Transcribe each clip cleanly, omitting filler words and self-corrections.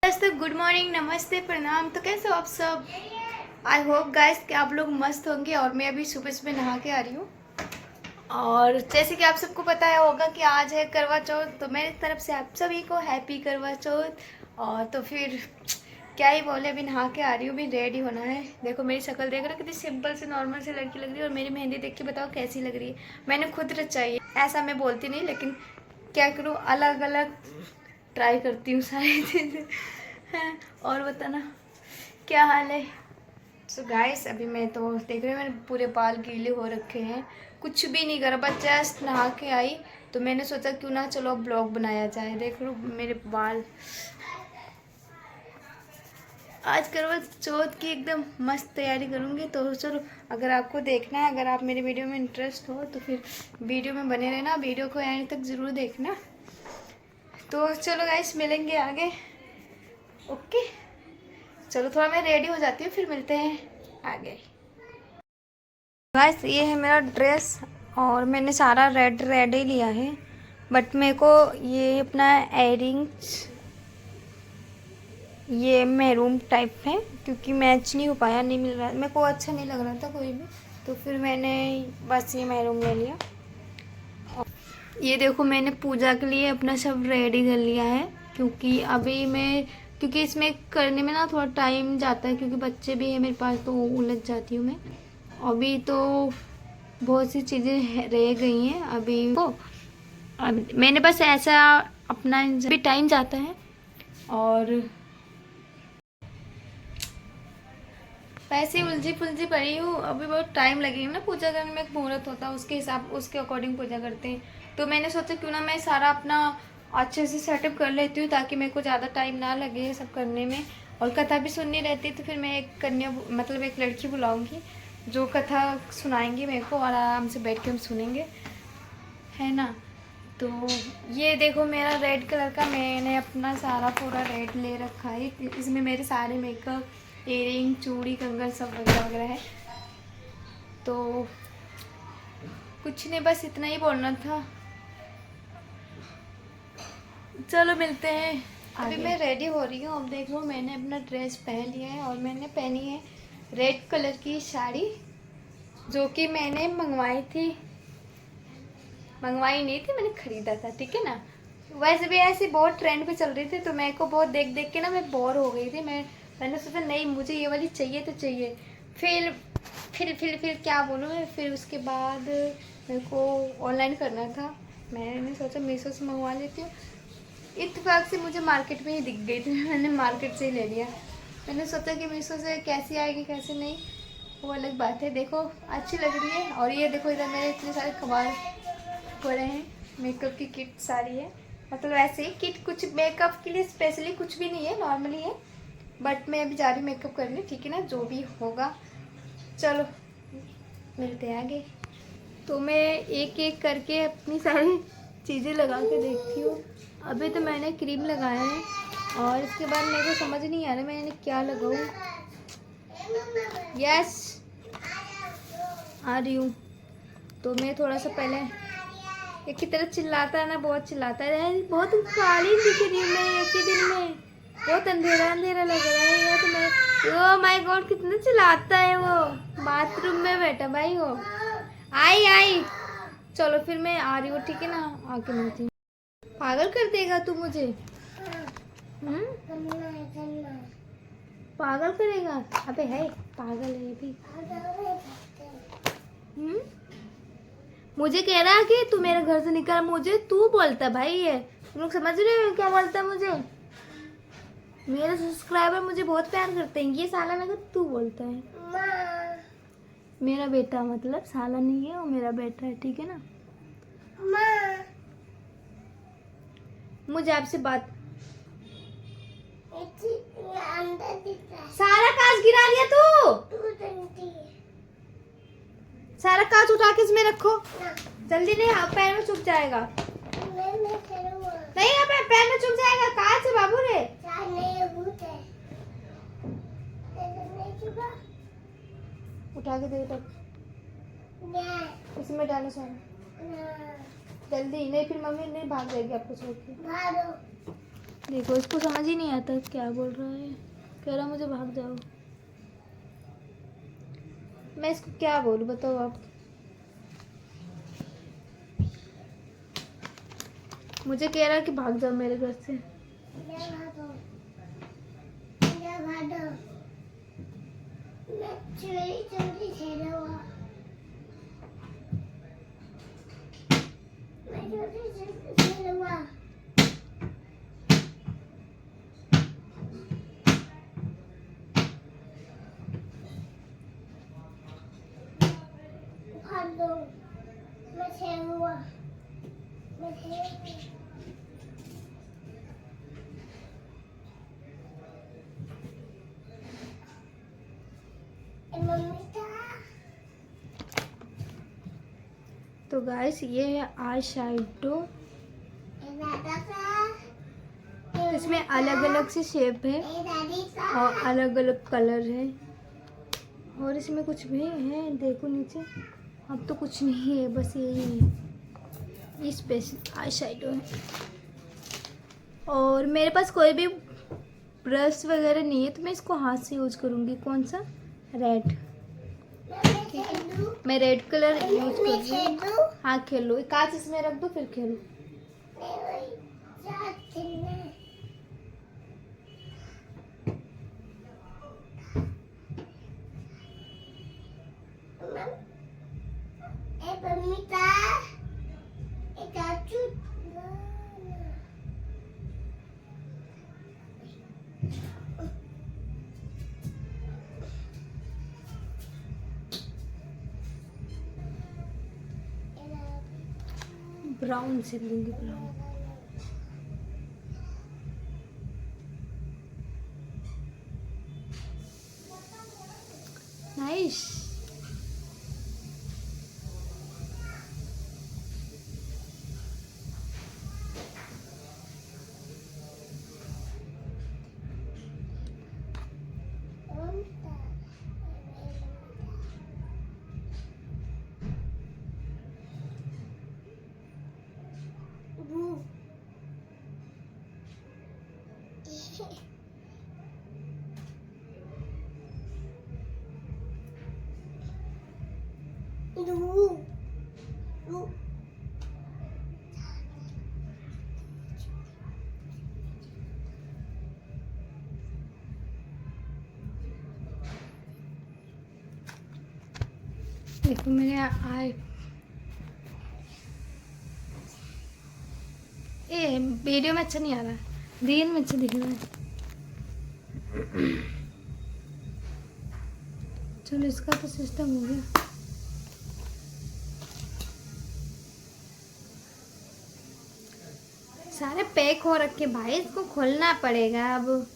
तो good morning, नमस्ते, प्रणाम। तो कैसे हो आप सब? आई होप गाइस कि आप लोग मस्त होंगे। और मैं अभी सुबह सुबह नहा के आ रही हूँ। और जैसे कि आप सबको पता है होगा कि आज है करवा चौथ, तो मेरी तरफ से आप सभी को हैप्पी करवा चौथ। और तो फिर क्या ही बोले, अभी नहा के आ रही हूँ, अभी रेडी होना है। देखो मेरी शक्ल देख रहे हो, कितनी सिंपल से नॉर्मल से लड़की लग रही है। और मेरी मेहंदी देख के बताओ कैसी लग रही है। मैंने खुद रचाई है, ऐसा मैं बोलती नहीं, लेकिन क्या करूँ, अलग अलग ट्राई करती हूँ सारी चीज़ें हैं। और बताना क्या हाल है? सो गाइस, अभी मैं तो देख रही हूँ, मेरे पूरे बाल गीले हो रखे हैं। कुछ भी नहीं करा, बस जस्ट नहा के आई। तो मैंने सोचा क्यों ना चलो ब्लॉग बनाया जाए। देख लो मेरे बाल। आज करवा चौथ की एकदम मस्त तैयारी करूँगी। तो चलो, अगर आपको देखना है, अगर आप मेरे वीडियो में इंटरेस्ट हो तो फिर वीडियो में बने रहना, वीडियो को एंड तक ज़रूर देखना। तो चलो गाइस, मिलेंगे आगे। ओके, चलो थोड़ा मैं रेडी हो जाती हूँ, फिर मिलते हैं आगे। गाइस, ये है मेरा ड्रेस और मैंने सारा रेड रेड ही लिया है। बट मेरे को ये अपना एयरिंग्स ये मैरून टाइप है, क्योंकि मैच नहीं हो पाया, नहीं मिल रहा, मेरे को अच्छा नहीं लग रहा था कोई भी। तो फिर मैंने बस ये मैरून ले लिया। ये देखो, मैंने पूजा के लिए अपना सब रेडी कर लिया है। क्योंकि अभी मैं, क्योंकि इसमें करने में ना थोड़ा टाइम जाता है, क्योंकि बच्चे भी है मेरे पास, तो उलझ जाती हूँ मैं। अभी तो बहुत सी चीज़ें रह गई हैं अभी को। अब मैंने बस ऐसा अपना भी टाइम जाता है। और वैसे उलझी पुलझी पड़ी हूँ, अभी बहुत टाइम लगेगा ना पूजा करने में। एक मुहूर्त होता है, उसके हिसाब उसके अकॉर्डिंग पूजा करते हैं। तो मैंने सोचा क्यों ना मैं सारा अपना अच्छे से सेटअप कर लेती हूँ, ताकि मेरे को ज़्यादा टाइम ना लगे ये सब करने में। और कथा भी सुननी रहती है, तो फिर मैं एक कन्या, मतलब एक लड़की बुलाऊँगी जो कथा सुनाएंगी मेरे को, और आराम से बैठ के हम सुनेंगे, है ना। तो ये देखो, मेरा रेड कलर का मैंने अपना सारा पूरा रेड ले रखा है। इसमें मेरे सारे मेकअप, इयरिंग, चूड़ी, कंगन सब वगैरह वगैरह है। तो कुछ नहीं, बस इतना ही बोलना था। चलो मिलते हैं आगे। अभी मैं रेडी हो रही हूँ। अब देख लो, मैंने अपना ड्रेस पहन लिया है और मैंने पहनी है रेड कलर की साड़ी, जो कि मैंने मंगवाई नहीं थी, मैंने खरीदा था, ठीक है ना। वैसे भी ऐसे बहुत ट्रेंड पे चल रही थी, तो मेरे को बहुत देख देख के ना मैं बोर हो गई थी। मैंने सोचा नहीं, मुझे ये वाली चाहिए तो चाहिए। फिर क्या बोलूँ मैं, फिर उसके बाद मेरे को ऑनलाइन करना था। मैंने सोचा मीशो से मंगवा लेती हूँ। इत्तेफाक से मुझे मार्केट में ही दिख गई थी, मैंने मार्केट से ही ले लिया। मैंने सोचा कि मीशो से कैसी आएगी कैसे नहीं, वो अलग बात है। देखो अच्छी लग रही है। और ये देखो, इधर मेरे इतने सारे कबाड़ पड़े हैं, मेकअप की किट सारी है। मतलब ऐसे ही किट, कुछ मेकअप के लिए स्पेशली कुछ भी नहीं है, नॉर्मली है। बट मैं अभी जा रही हूँ मेकअप करने, ठीक है ना, जो भी होगा। चलो मिलते हैं आगे। तो मैं एक एक करके अपनी सारी चीज़ें लगा के देखती हूँ। अभी तो मैंने क्रीम लगाया है, और इसके बाद मेरे को समझ नहीं आ रहा मैंने क्या लगाऊँ। यस, आ रही हूँ। तो मैं थोड़ा सा पहले, एक की तरह चिल्लाता है ना, बहुत चिल्लाता है, बहुत काली दिख रही हूँ मैं एक ही दिन में, बहुत अंधेरा अंधेरा लग रहा है यार। तो मैं, ओ माय गॉड, कितना चिल्लाता है वो। बाथरूम में बैठा भाई वो। आई आई, चलो फिर मैं आ रही हूँ, ठीक है ना, आके मिलती हूँ। पागल कर देगा तू मुझे, पागल करेगा। अबे है, पागल है ये भी। मुझे कह रहा है कि तू मेरे घर से निकल, मुझे तू बोलता भाई। ये तुम लोग समझ रहे हो क्या बोलता है मुझे? मेरे सब्सक्राइबर मुझे बहुत प्यार करते हैं, ये साला मेरे को तू बोलता है। मेरा बेटा, मतलब साला नहीं है वो, मेरा बेटा है, ठीक है ना। मुझे आपसे बात, सारा कांच गिरा दिया तू। सारा कांच उठा के इसमें रखो, जल्दी नहीं, हाँ पैर में चुभ जाएगा। नहीं, यहाँ पैर में चुभ जाएगा, कांच है बाबू रे। उठा के दे तब, इसमें डालो सारा, जल्दी नहीं, फिर मम्मी नहीं भाग जाएगी आपको छोड़ के। देखो इसको समझ ही नहीं आता क्या बोल रहा है, कह रहा मुझे भाग जाओ। मैं इसको क्या बोलूं बताओ आप। मुझे कह रहा है कि भाग जाओ मेरे घर से। तो गाइस ये है आई शेडो, इसमें अलग अलग से शेप है और अलग अलग कलर है, और इसमें कुछ भी है देखो नीचे। अब तो कुछ नहीं है, बस यही है, ये स्पेशल आई शेडो है। और मेरे पास कोई भी ब्रश वगैरह नहीं है, तो मैं इसको हाथ से यूज करूँगी। कौन सा? रेड। मैं रेड कलर यूज करूँगी। हाँ खेलो, कांच इसमें रख दो फिर खेलो। ब्राउन से लूँगी, ब्राउन। नाइस। देखो मेरे आए, ये वीडियो में अच्छा नहीं आ रहा, रियल में अच्छा दिख रहा है। चलो इसका तो सिस्टम हो गया। सारे पैक हो रखे भाई, इसको खोलना पड़ेगा अब।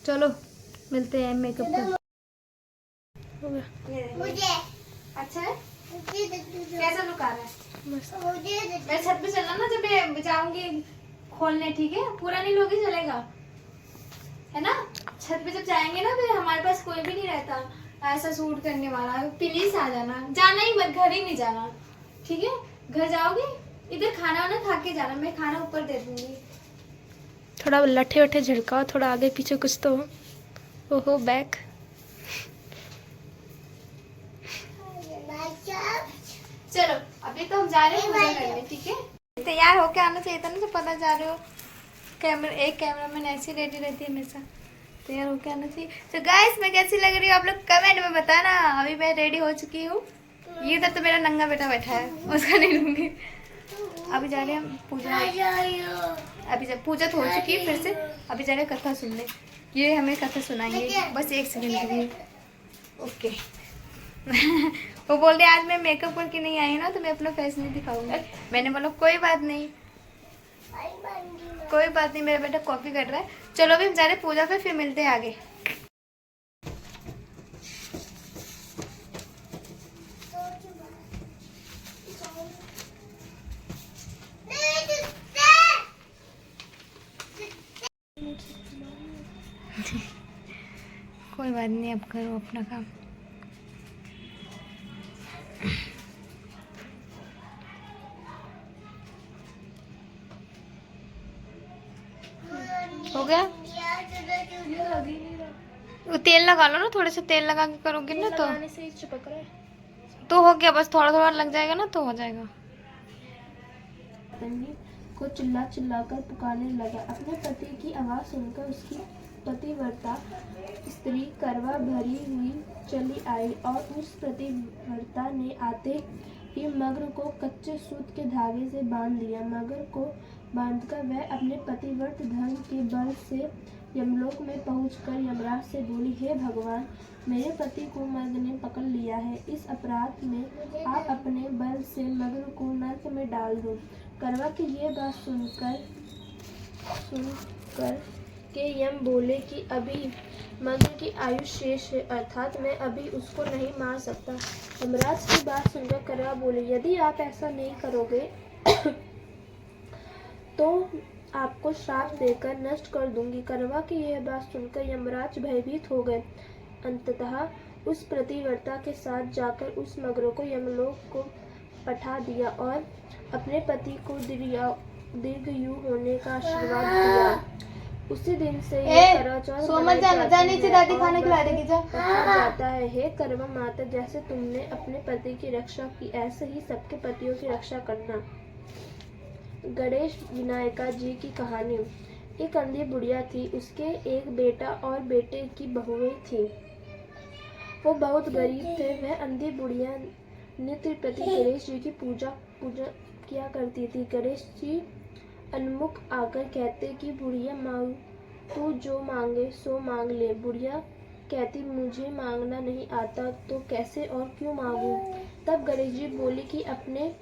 चलो मिलते हैं मेकअप का। हो गया मुझे अच्छा है। कैसा लुक आ रहा है? मैं छत पे चलना ना जब मैं जाऊंगी खोलने, ठीक है? पूरा नहीं लोगे चलेगा, है ना? छत पे जब जाएंगे ना फिर हमारे पास कोई भी नहीं रहता ऐसा सूट करने वाला, प्लीज आ जाना। जाना ही मत, घर ही नहीं जाना, ठीक है? घर जाओगे इधर खाना वाना खा के जाना, मैं खाना ऊपर दे दूंगी। थोड़ा लट्ठे वट्ठे झड़काओ, थोड़ा आगे पीछे कुछ तो हो। ओहो बैक। चलो अभी तो हम जा रहे हैं पूजा करने, ठीक है? तैयार होके आना चाहिए था ना, जब पता जा रहे हो। एक कैमरामैन ऐसी रेडी रहती है हमेशा, तैयार होके आना चाहिए। तो गाइस मैं कैसी लग रही हूँ आप लोग कमेंट में बताना। अभी मैं रेडी हो चुकी हूँ, ये तक तो मेरा नंगा बेटा बैठा है, उसका नहीं लूंगी। अभी जा रहे हैं हम पूजा, अभी जब पूजा तो हो चुकी है फिर से अभी जा रहे हैं कथा सुनने। ये हमें कथा सुनाएंगे, बस 1 सेकंड के लिए। ओके। वो बोल रहे आज मैं मेकअप करके नहीं आई ना तो मैं अपना फेस नहीं दिखाऊंगी। मैंने बोला कोई बात नहीं, कोई बात नहीं, मेरा बेटा कॉपी कर रहा है चलो अभी हम जा रहे हैं पूजा पे, फिर मिलते हैं आगे। कोई बात नहीं, अब करो अपना काम। हो गया? वो तेल लगा लो ना, थोड़े से तेल लगा के करोगे ना तो से ही चिपक रहा है। तो हो गया, बस थोड़ा थोड़ा लग जाएगा ना तो हो जाएगा। को चिल्ला चिल्ला कर पुकारने लगा। अपने पति की आवाज सुनकर उसकी पतिव्रता स्त्री करवा भरी हुई चली आई और उस पतिव्रता ने आते ही मगर को कच्चे सूत के धागे से बांध दिया। मगर को बांधकर वह अपने पतिव्रत धर्म के बल से यमलोक में पहुंचकर यमराज से बोली, हे भगवान, मेरे पति को मर्द ने पकड़ लिया है। इस अपराध में आप अपने बल से मगर को नरक में डाल दो। करवा की ये बात सुनकर के यम बोले कि अभी मगर की आयु शेष है, अर्थात मैं अभी उसको नहीं मार सकता। यमराज की बात सुनकर करवा बोले, यदि आप ऐसा नहीं करोगे तो आपको श्राप देकर नष्ट कर दूंगी। करवा की यह बात सुनकर यमराज भयभीत हो गए। अंततः उस प्रतिव्रता के साथ जाकर उस मगर को यमलोक को पठा दिया और अपने पति को दीर्घायु होने का आशीर्वाद दिया। उसी दिन से करवा चौथ जाता है। हे करवा माता, जैसे तुमने अपने पति की रक्षा की, ऐसे ही सबके पतियों की रक्षा करना। गणेश विनायका जी की कहानी। एक अंधी बुढ़िया थी, उसके एक बेटा और बेटे की बहुएं थी। वो बहुत गरीब थे। वह अंधी बुढ़िया नित्य प्रति गणेश जी की पूजा किया करती थी। गणेश जी अन्मुख आकर कहते कि बुढ़िया मांग, तू जो मांगे सो मांग ले। बुढ़िया कहती, मुझे मांगना नहीं आता तो कैसे और क्यों मांगू। तब गणेश जी बोली कि अपने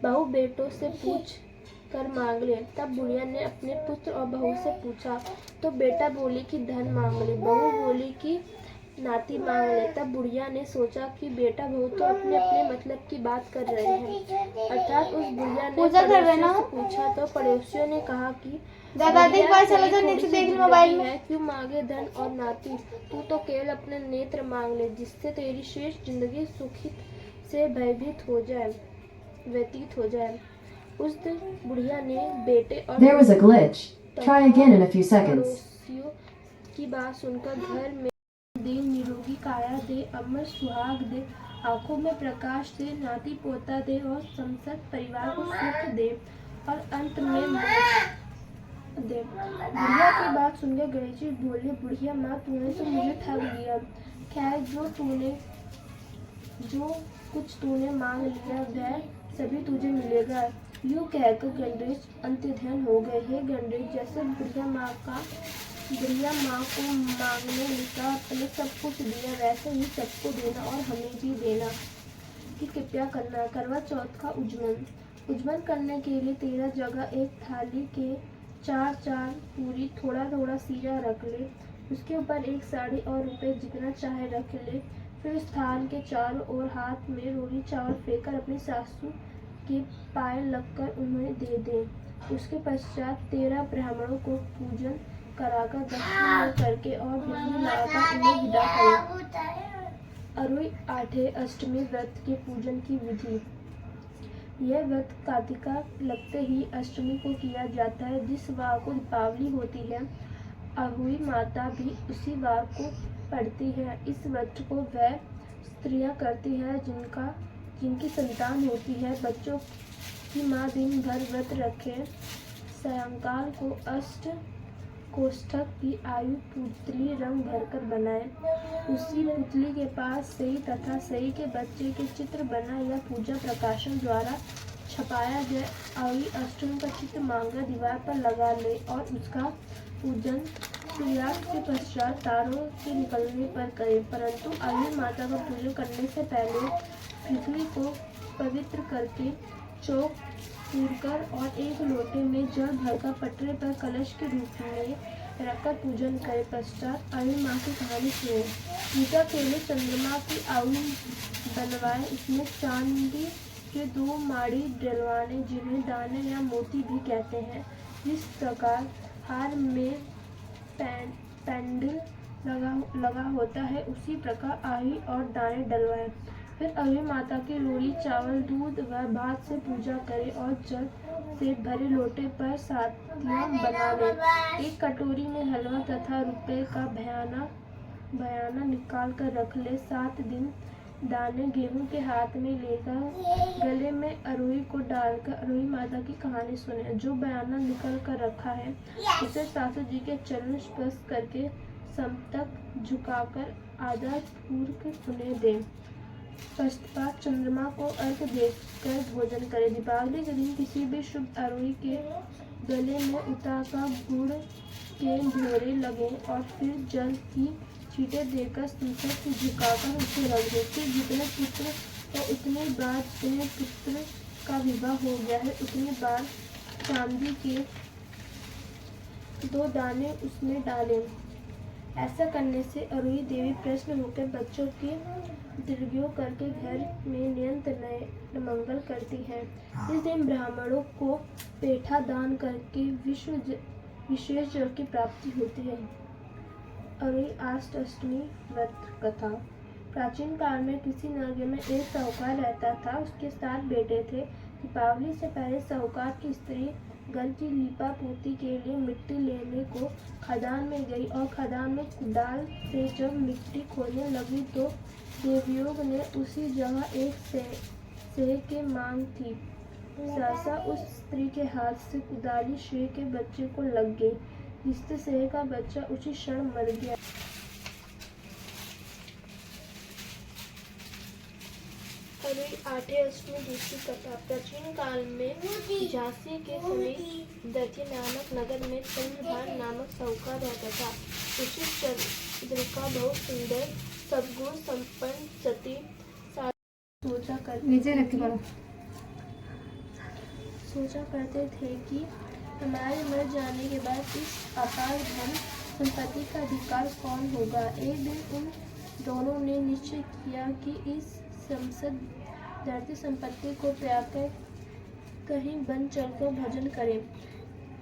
बहू बेटों से पूछ कर मांग ले। तब बुढ़िया ने अपने पुत्र और बहू से पूछा तो बेटा बोली कि धन मांग ले, बहू बोली कि नाती मांग ले। तब बुढ़िया ने सोचा कि बेटा बहू तो अपने अपने मतलब की बात कर रहे हैं, अर्थात उस बुढ़िया ने पड़ोसियों से पूछा तो पड़ोसियों ने कहा कि मोबाइल है, क्यों मांगे धन और नाती, तू तो केवल अपने नेत्र मांग ले, जिससे तेरी शेष जिंदगी सुखी से व्यतीत हो जाए। उस दिन बुढ़िया ने बेटे और पड़ोसियों की बात सुनकर घर में दे, निरोगी काया दे, अमर सुहाग दे, आंखों में प्रकाश दे, नाती पोता दे और समस्त परिवार को सुख दे और अंत में मोक्ष दे। बुढ़िया की बात सुनकर गणेश जी बोले, बुढ़िया माँ, तूने तो मुझे ठग लिया। खैर, जो कुछ तूने मांग लिया वह सभी तुझे मिलेगा। यूँ कहकर गणेश अंतर्ध्यान हो गए। हे गणेश, जैसे बुढ़िया माँ को मांगने का अपने सब कुछ दिया, वैसे ही सबको देना और हमें भी देना की कृपया करना। करवा चौथ का उज्जवल करने के लिए 13 जगह एक थाली के 4 पूरी, थोड़ा थोड़ा सीरा रख ले, उसके ऊपर एक साड़ी और रुपए जितना चाहे रख ले। फिर उस थाल के चारों ओर हाथ में रोटी चावल फेंककर अपनी सासू के पाए लगकर उन्हें दे दे। उसके पश्चात 13 ब्राह्मणों को पूजन कराकर दक्षिणा करके और बिजली लगाकर उन्हें विदा करें। अरुई आठे अष्टमी व्रत के पूजन की विधि। यह व्रत कार्तिका लगते ही अष्टमी को किया जाता है, जिस वार को दीपावली होती है। अहुई माता भी उसी वार को पढ़ती है। इस व्रत को वह स्त्रियां करती है जिनकी संतान होती है। बच्चों की माँ दिन भर व्रत रखे सायंकाल को अष्ट कोष्ठक की आयु पुतली रंग भरकर बनाए। उसी पुतली के पास सही तथा सही के बच्चे के चित्र बना या पूजा प्रकाशन द्वारा छपाया गया अवि अष्टमी का चित्र मांगा दीवार पर लगा ले और उसका पूजन सूर्यास्त के पश्चात तारों के निकलने पर करे। परंतु अवि माता का पूजन करने से पहले पृथ्वी को पवित्र करके चौक पूरकर और एक लोटे में जल भरकर पटरे पर कलश के रूप में रखकर पूजन करे। पश्चात अरुई माँ की कहानी सुने। पूजा के लिए चंद्रमा की अरुई बनवाए, इसमें चांदी के 2 माड़ी डलवाने, जिन्हें दाने या मोती भी कहते हैं। जिस प्रकार हार में पैंडल लगा होता है, उसी प्रकार आही और दाने डलवाए। फिर अरुई माता की लोरी चावल, दूध व भात से पूजा करे और जल से भरे लोटे पर सातियाँ बना ले। एक कटोरी में हलवा तथा रुपए का बयाना निकाल कर रख ले। 7 दिन दाने गेहूं के हाथ में लेकर गले में अरुई को डालकर अरुई माता की कहानी सुने। जो बयाना निकल कर रखा है, उसे सासू जी के चरण स्पर्श करके समतक झुकाकर आदर पूर्वक उन्हें दे। पश्चात चंद्रमा को अर्घ देकर भोजन करे। दीपावली के दिन किसी भी शुभ अरुई के गले में उतार गुड़ के ढेरे लगे और फिर जल की छींटे देकर समतक झुकाकर उसे रख दे। फिर जितने पुत्र और उतने बार जितने पुत्र का विवाह हो गया है, उतनी बार चांदी के 2 दाने उसमें डालें। ऐसा करने से अरुई देवी प्रसन्न होकर बच्चों की दीर्घायु करके घर में निरंतर मंगल करती हैं। इस दिन ब्राह्मणों को पेठा दान करके विशेष जल की प्राप्ति होती है। अरुई अष्टमी व्रत कथा। प्राचीन काल में किसी नगर में एक साहूकार रहता था। उसके 7 बेटे थे। दीपावली से पहले साहूकार की स्त्री घर की लीपा पोती के लिए मिट्टी लेने को खदान में गई और खदान में कुदाल से जब मिट्टी खोदने लगी तो देवयोग ने उसी जगह एक सेह के मांग थी। सहसा उस स्त्री के हाथ से कुदाली शेर के बच्चे को लग गई, जिससे सेह का बच्चा उसी क्षण मर गया। अरुई आठे अष्टमी दूसरी कथा। प्राचीन काल में झांसी के समीप दधी नामक नगर में चंद्रभान नामक साहूकार रहता था। उसी चंद्रिका बहुत सुंदर सद्गुण संपन्न सती सोचा करते थे कि हमारे मर जाने के बाद इस अपार धन संपत्ति का अधिकार कौन होगा। एक दिन उन दोनों ने निश्चय किया कि इस धरती संपत्ति को त्याग कर कहीं वन चलकर भजन करें।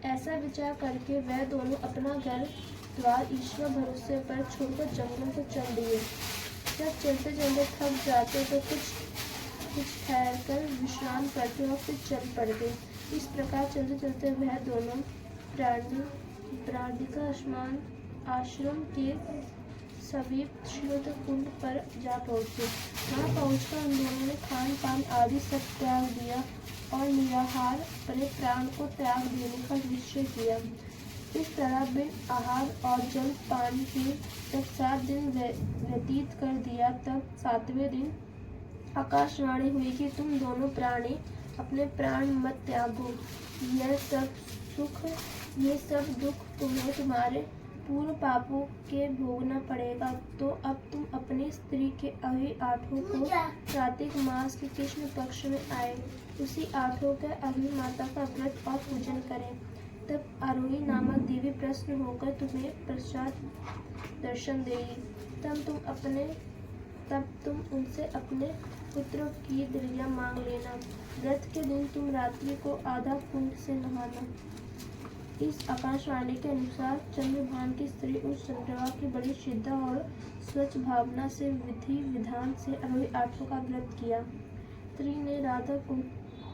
ऐसा विचार करके वह दोनों अपना घर द्वार ईश्वर भरोसे पर छोड़कर जंगल को चल दिए। जब चलते चलते थक जाते तो कुछ ठहर कर विश्राम करते और फिर चल पड़ते। इस प्रकार चलते चलते वह दोनों प्राणिका आश्रम के समीप श्वेत कुंड पर जा पहुँचे। वहाँ पहुँचकर उन दोनों ने खान पान आदि सब त्याग दिया और निराहार अपने प्राण को त्याग देने का निश्चय किया। इस तरह बिन आहार और जल पान के जब 7 दिन व्यतीत कर दिया, तब 7वें दिन आकाशवाणी हुई कि तुम दोनों प्राणी अपने प्राण मत त्यागो। यह सब दुख तुम्हें तुम्हारे पूर्व पापों के भोगना पड़ेगा। तो अब तुम अपनी स्त्री के अभी 8 को कार्तिक मास के कृष्ण पक्ष में आए, उसी 8 का अभी माता का व्रत और पूजन करें। तब अरुई नामक देवी प्रसन्न होकर तुम्हें प्रसाद दर्शन देगी। तब तुम उनसे अपने पुत्र की दीर्घायु मांग लेना। व्रत के दिन तुम रात्रि को आधा कुंड से नहाना। इस आकाशवाणी के अनुसार चंद्रभान की स्त्री उस चंद्रमा की बड़ी श्रद्धा और स्वच्छ भावना से विधि विधान से अरुई 8 का व्रत किया। स्त्री ने राधा कुंड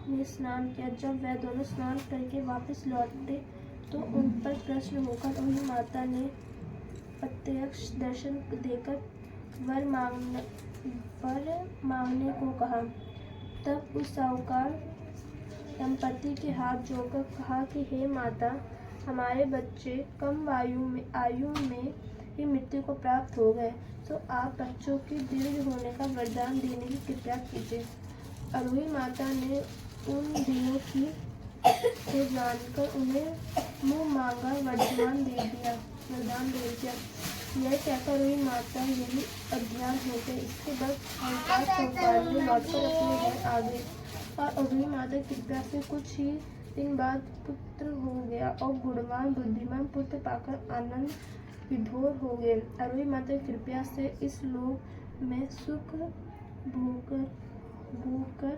में स्नान किया। जब वह दोनों स्नान करके वापस लौटे तो उन पर प्रसन्न होकर अरुई माता ने प्रत्यक्ष दर्शन देकर वर मांगने को कहा। तब उस साहूकार दंपति के हाथ जोड़कर कहा कि हे माता, हमारे बच्चे कम आयु में ही मृत्यु को प्राप्त हो गए, तो आप बच्चों की दीर्घ होने का वरदान देने की कृपा कीजिए। अरुई माता ने उन दिनों की से जानकर उन्हें मुँह मांगा वरदान दे दिया। यह कहकर अरुई माता यही अज्ञान हो गए। इसके बाद साहूकार ने लौटकर अपने घर आ गए और अरुई माता की कृपा से कुछ ही दिन बाद पुत्र हो गया और गुणवान बुद्धिमान पुत्र पाकर आनंद विभोर हो गए। अरुई माता की कृपा से इस लोक में सुख भोगकर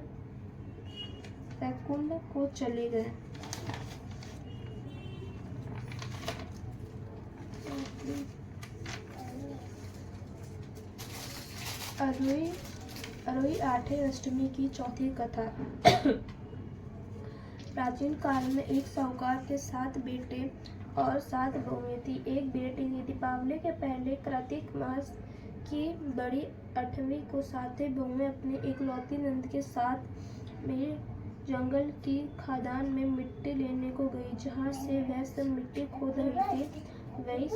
वैकुंठ को चले गए। अरुई आठवीं अष्टमी की चौथी कथा। प्राचीन काल में एक साहूकार के 7 बेटे और 7 बहुएं थी। एक बेटी थी। दीपावली के पहले कार्तिक मास की बड़ी 8वीं को 7 बहुएं अपने एकलौती नंद के साथ में जंगल की खदान में मिट्टी लेने को गई। जहाँ से वह सब मिट्टी खोद रही थी वही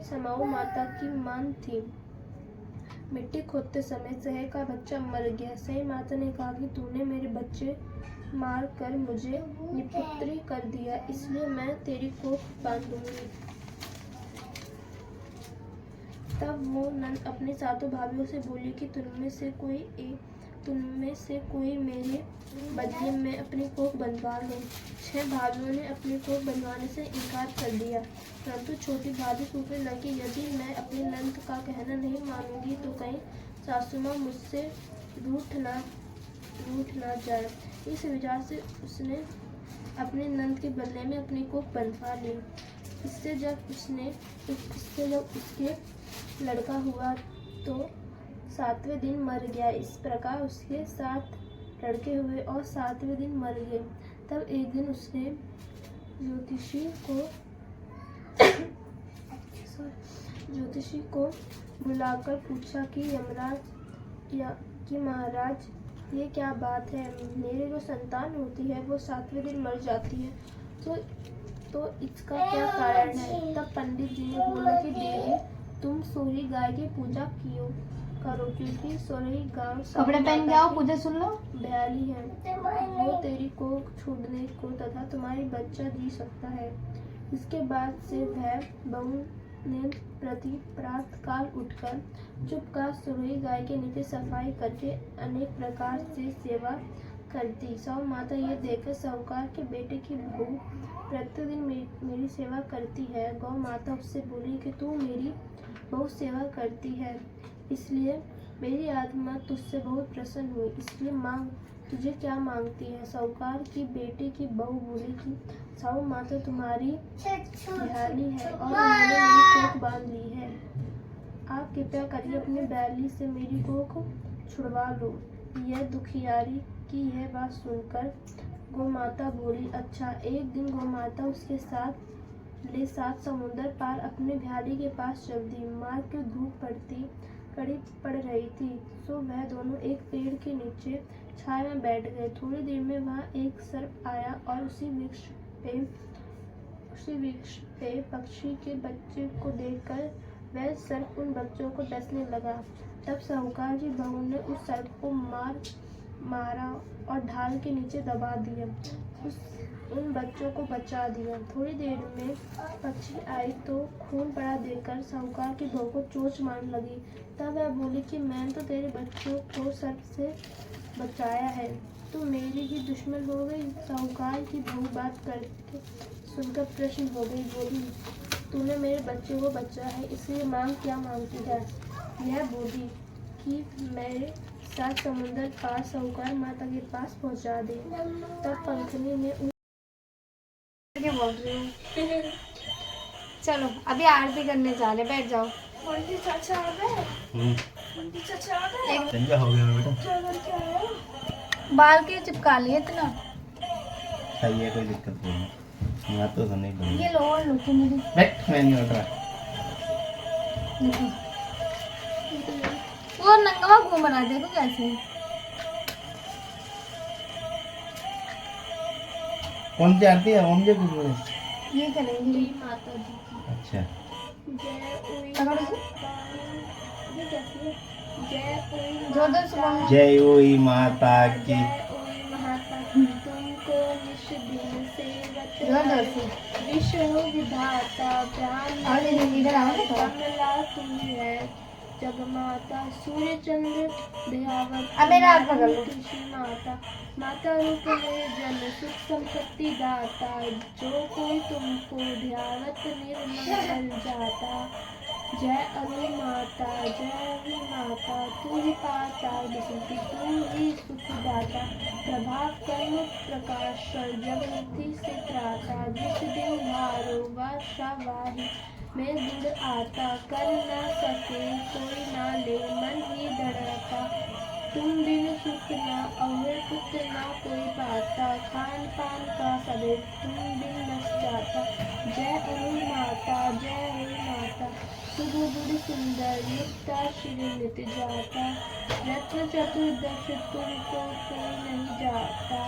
समाऊ माता की मान थी। मिट्टी खोदते समय सहे का बच्चा मर गया। सही माता ने कहा कि तूने मेरे बच्चे मार कर मुझे निपुत्री कर दिया, इसलिए मैं तेरी कोख बांधूंगी। तब वो नंद अपने 7 भाइयों से बोली कि तुनमें से कोई मेरे बदले में अपनी कोख बंधवा लो। 6 भाइयों ने अपनी कोख बंधवाने से इनकार कर दिया, परंतु छोटी भाभी सोचने लगी, यदि मैं अपने नंद का कहना नहीं मानूंगी तो कहीं सासू माँ मुझसे रूठ ना जाए। इस विचार से उसने अपने नंद के बदले में अपनी कोख बंधवा ली। इससे जब उसके लड़का हुआ तो 7वें दिन मर गया। इस प्रकार उसके 7 लड़के हुए और 7वें दिन मर गए। तब एक दिन उसने ज्योतिषी को बुलाकर पूछा कि महाराज ये क्या बात है, मेरे जो संतान होती है वो 7वें दिन मर जाती है, तो इसका क्या कारण है। तब पंडित जी ने बोला कि देवी तुम सोरी गाय की पूजा करो, क्योंकि सोरी गांव कपड़े पहन के आओ, पूजा सुन लो। भयाली है, वो तेरी कोख छोड़ने को तथा तुम्हारी बच्चा जी सकता है। इसके बाद से वह बहू ने प्रति प्रातः काल उठकर चुपचाप सोरी गाय के नीचे सफाई करके अनेक प्रकार से सेवा करती। साहू माता ये देखकर साहूकार के बेटे की बहू प्रतिदिन मेरी सेवा करती है। गौ माता उससे बोली कि तू मेरी बहुत सेवा करती है, इसलिए मेरी आत्मा तुझसे बहुत प्रसन्न हुई, इसलिए मांग, तुझे क्या मांगती है। साहूकार की बेटे की बहू बोली कि साहू माता तुम्हारी भयाली है और उन्होंने मेरी कोख बांध ली है, आप कृपया करिए अपने बैली से मेरी कोख छुड़वा लो। यह दुखियारी की यह बात सुनकर गौ माता बोली, अच्छा। एक दिन गौ माता उसके साथ 7 समुंदर पार अपने भयाली के पास चल दी। मार्ग की धूप कड़ी पड़ रही थी, सो वह दोनों एक पेड़ के नीचे छाया में बैठ गए। थोड़ी देर में वहाँ एक सर्प आया और उसी वृक्ष पे पक्षी के बच्चे को देखकर वह सर्प उन बच्चों को डसने लगा। तब साहूकार की बहू ने उस सर्प को मारा और ढाल के नीचे दबा दिया, उन बच्चों को बचा दिया। थोड़ी देर में पक्षी आई तो खून पड़ा देखकर साहूकार की बहू को चोट मारने लगी। तब वह बोली कि मैंने तो तेरे बच्चों को सर्प से बचाया है, तू मेरी ही दुश्मन हो गई। साहूकार की बहू बात करके सुनकर प्रश्न हो गई, बोली तूने मेरे बच्चे को बचा है, इसलिए मांग क्या मांगती है। यह बोली कि मेरे 7 समुंदर पार साहूकार माता के पास पहुंचा दे। तब पंखनी ने क्या बोल रही हूँ। चलो अभी आरती करने जा रहे, बैठ जाओ। चाचा आ गए। चाचा आ गए। संजा हो गया बेटा, क्या करके आए हो? बाल के चिपका लिए इतना। सही है, कोई दिक्कत नहीं है। मैं तो नहीं करूँगा। ये लो और लो कि मेरी बैठ, मैं नहीं उठ रहा। वो नंगवा घूम रहा है, देखो कैसे। कौन सी आरती है? ओम जय कुछ बोले। ये करेंगे माता जी की अच्छा, पकड़ो से। ये कैसी है? जोरदार से बोलो। जय ओई माता की। महात्मा तुमको निश दिन सेवत जोरदार से। विष्णु विधाता प्राण और इधर आओ ना थोड़ा। कमला तुम है, जगमाता सूर्य चंद्र दयावत अब मेरा हाथ पकड़ लो। कृषि माता माता रूप में जन सुख संपत्ति दाता जो कोई तुमको ध्यावत निर्मल जाता। जय अरुण माता जय अरुण माता तू ही पाता बसंती तू ही सुखदाता प्रभाव कर्म प्रकाश जगमुक्ति से त्राता जिस दिन भारो वर्षावाही में गुड़ आता कर न सके कोई ना ले मन ही धड़ाता तुम बिन सुख न अवर पुत्र न कोई पाता खान पान का सबे तुम बिन नस जाता। जय अरुण माता जय अरुण माता शुभ बुढ़ सुंदर युक्ता श्री नित जाता रत्न चतुर्दश तुमको कोई नहीं जाता।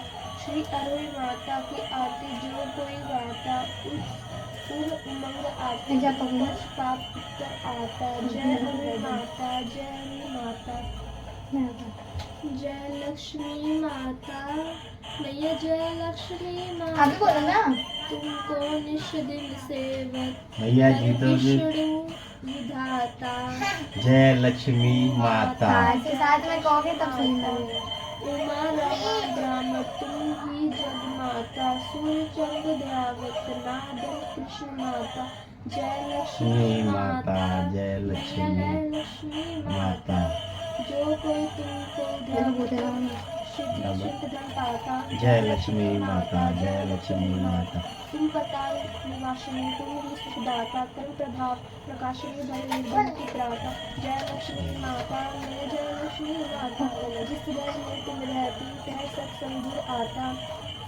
श्री अरुण माता की आरती जो कोई गाता उस उमंग आती पक्ष का पुत्र आता। जय अरुण माता जय अरुण माता जय लक्ष्मी माता मैया जय लक्ष्मी माता अभी बोलो ना। तुमको निश दिन सेवक भैया जी तो विष्णु विधाता जय लक्ष्मी माता। ऐसे साथ में कहोगे तब सही लगेगा। उमा रमा ब्राह्म तुम ही जग माता सूर्य चंद्र ध्यावत नादन कृष्ण माता। जय लक्ष्मी माता जय लक्ष्मी लक्ष्मी माता। जो कोई तुमको ध्यावत सिद्ध धन पाता। जय लक्ष्मी माता जय लक्ष्मी माता। तुम पताल निवासिनी तुम ही सुखदाता कर्म प्रभाव प्रकाशिनी भय निर्बल की त्राता। जय लक्ष्मी माता मैं जय लक्ष्मी माता जिस घर में तुम रहती तह सब संदूर आता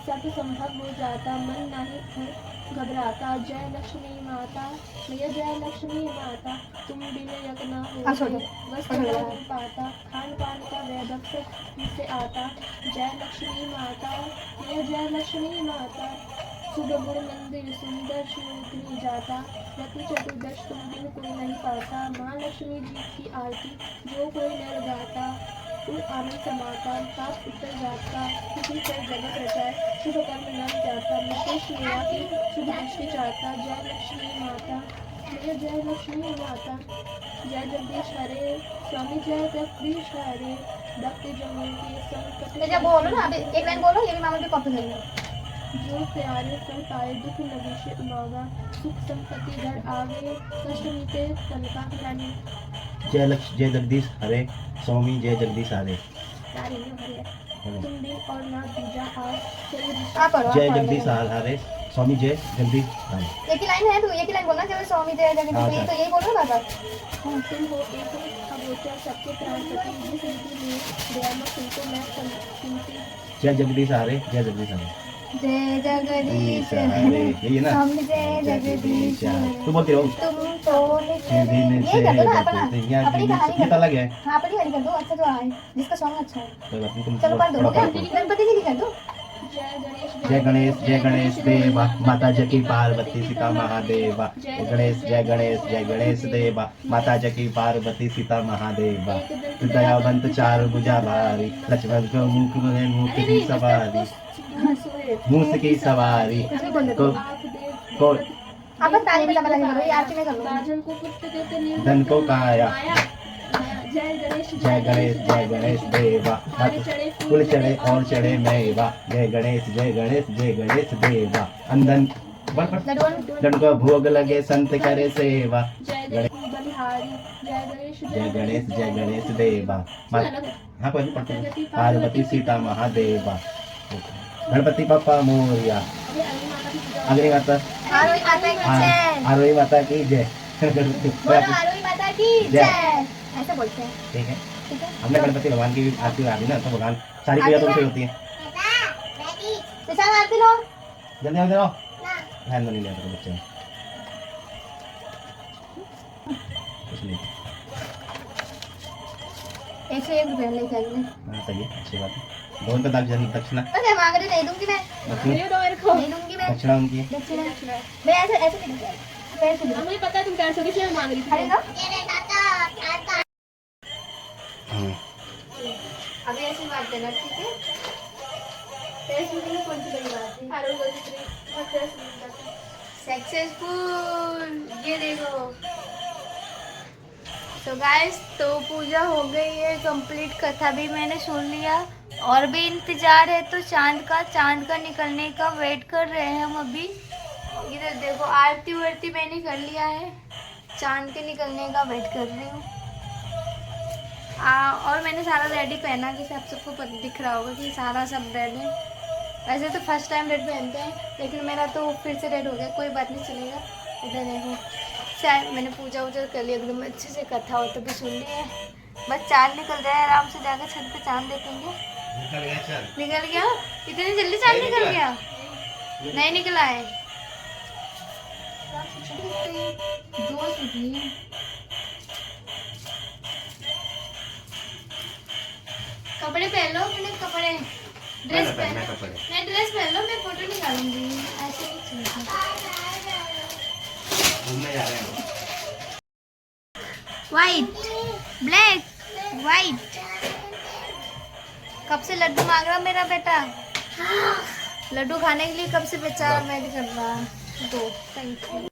सब संभव हो जाता मन नहीं घबराता। जय लक्ष्मी माता मैया जय लक्ष्मी माता तुम बिन यज्ञ न हो वस्त्र न पाता खान पान का वैभव से आता। जय लक्ष्मी माता मैया जय लक्ष्मी माता सुबह गुण मंदिर सुंदर श्री जाता रत्न चतुर्दश तुम बिन कोई नहीं पाता। माँ लक्ष्मी जी की आरती जो कोई नर गाता उन आनंद समाता पाप उत्तर जाता किसी से जगत रचाए शुभ कर्म न जाता विशेष मेरा की शुभ दृष्टि चाहता। जय लक्ष्मी माता जय जय लक्ष्मी माता जय जगदीश हरे स्वामी जय जगदीश हरे भक्ति जनों के संकट जब बोलो ना अभी एक लाइन बोलो, ये भी मामा की कॉपी कर लो। जो प्यारे फल पाए दुख नविशे उमागा सुख संपत्ति घर आवे कष्ट मीते तनका रानी। जय जगदीश हरे स्वामी जय जगदीश हरे। सारे में हरे तुम दिन और ना दूजा आज तेरे आप पढ़ो, जय आप पढ़ो। जगदीश हरे स्वामी जय जगदीश हरे। एक ही लाइन है तो एक ही लाइन बोलना, जब स्वामी जय जगदीश हाँ, ये तो यही बोलो ना बाबा। तुम हो एक अगोचर सबके प्राणपति जिस रीति में दयामय तुमको मैं सुनती। जय जगदीश हरे जय जगदीश हरे। जय जगदीश हरे यही है ना। हम जय जगदीश तू बोलती रहो। तुम तो ये कर दो ना अपना अपनी कहानी ये कर तो दो। अलग है। हाँ अपनी कहानी कर दो, अच्छा जो आए जिसका सॉन्ग अच्छा है। कोई बात नहीं, तुम चलो कर दो, हो गया? गणपति जी की कर दो। जय गणेश देवा माता जकी पार्वती सीता महादेवा। जय गणेश देवा माता जकी पार्वती सीता महादेवा। दयावंत चार भुजा भारी लक्ष्मण को मुख में मुख की सवारी मूस की सवारी को आप बस ताली में लगा करो, ये आरती में कर लो। राजन को पुत्र देते निर्धन धन को काया। जय गणेश देवा कुल चढ़े और चढ़े मेवा। जय गणेश देवा अंधन दंड को भोग लगे संत करे सेवा। जय बलिहारी जय गणेश देवा हाँ कोई नहीं पढ़ते हैं। पार्वती सीता महादेवा गणपति पापा मोरिया। अग्नि माता आरोही माता की जय। आरोही माता की जय। बोलो आरोही माता की जय, ऐसे बोलते हैं। ठीक है, ठीक है हमने गणपति भगवान की आरती उतार दी ना, तो भगवान सारी पूजा तो उनसे होती है। तो चल आरती लो। जल्दी आओ जरा ध्यान नहीं लिया तो बच्चे ने। कुछ नहीं 101 रुपये लेके आइए। हाँ सही है, अच्छी बात है। बहुत का दक्षिणा अरे मांग रही नहीं दूंगी मैं, नहीं दूंगी मैं दक्षिणा उनकी है। दक्षिणा। मैं ऐसे ऐसे नहीं दूंगी, पैसे दूंगी। मुझे पता है तुम पैसे किस लिए मांग रही थी। अरे ना हाँ। अभी ऐसी बात देना, ठीक है? पैसे में कौन सी बड़ी बात है? सक्सेसफुल, ये देखो तो गाइस तो पूजा हो गई है कंप्लीट, कथा भी मैंने सुन लिया और भी इंतजार है तो चांद का निकलने का वेट कर रहे हैं हम अभी। इधर देखो आरती वारती मैंने कर लिया है, चांद के निकलने का वेट कर रही हूँ। और मैंने सारा रेडी पहना, जैसे आप सबको दिख रहा होगा कि सारा सब रेड है। वैसे तो फर्स्ट टाइम रेड पहनते हैं लेकिन मेरा तो फिर से रेड हो गया, कोई बात नहीं चलेगा। इधर देखो शायद मैंने पूजा वूजा कर लिया एकदम अच्छे से, कथा हो तो भी सुन ली है। बस चांद निकल जाए, आराम से जाकर छत पे चांद देखेंगे। निकल गया इतनी जल्दी चांद निकल गया? नहीं निकला है। कपड़े पहन लो अपने, कपड़े ड्रेस पहन लो, मैं ड्रेस पहन लो, मैं फोटो निकालूंगी। ऐसे नहीं वाइट ब्लैक वाइट। कब से लड्डू मांग रहा मेरा बेटा, लड्डू खाने के लिए कब से बेचारा वेट कर रहा। दो थैंक यू।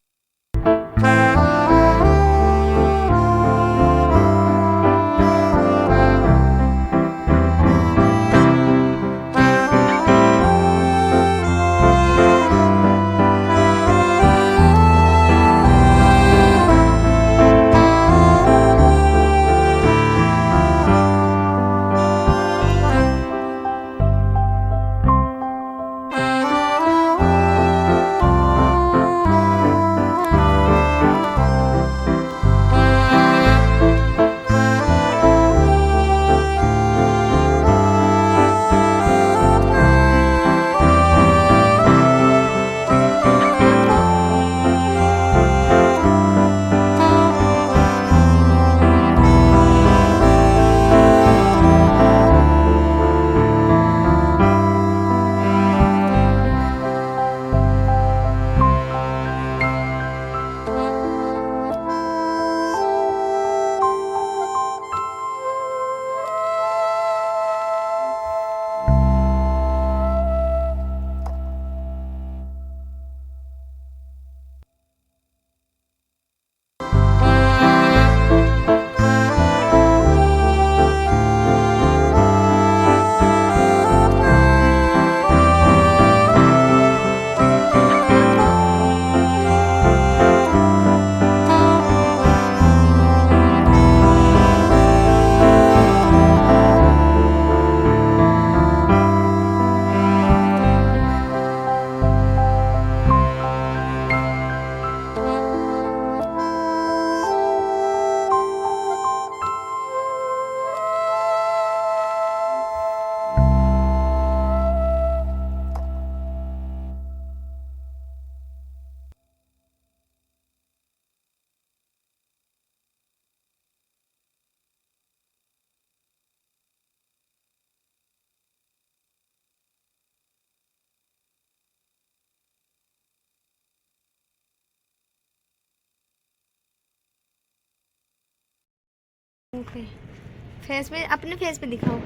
फेस पे, अपने फेस पे दिखाओ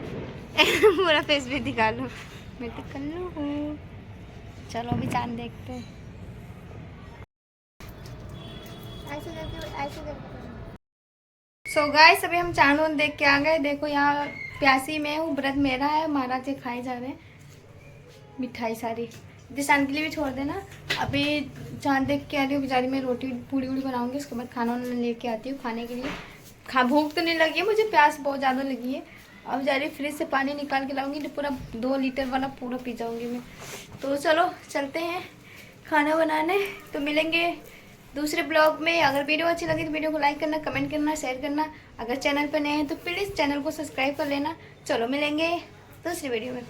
पूरा फेस पे दिखा लो, मैं तो कल्लू हूँ। चलो अभी चांद देखते हैं। ऐसे सो गाइस अभी हम चांद वांद देख के आ गए। देखो यहाँ प्यासी मैं हूँ, व्रत मेरा है, महाराज जी खाए जा रहे हैं मिठाई सारी। दिशान के लिए भी छोड़ देना। अभी चांद देख के आ रही हूँ, बेचारी मैं रोटी पूड़ी वूड़ी बनाऊंगी, उसके बाद खाना वाना लेके आती हूँ खाने के लिए। भूख तो नहीं लगी है, मुझे प्यास बहुत ज़्यादा लगी है। अब जा रही फ्रिज से पानी निकाल के लाऊंगी तो पूरा 2 लीटर वाला पूरा पी जाऊंगी मैं। तो चलो चलते हैं खाना बनाने। तो मिलेंगे दूसरे ब्लॉग में। अगर वीडियो अच्छी लगी तो वीडियो को लाइक करना, कमेंट करना, शेयर करना। अगर चैनल पर नए हैं तो प्लीज़ चैनल को सब्सक्राइब कर लेना। चलो मिलेंगे दूसरी वीडियो में।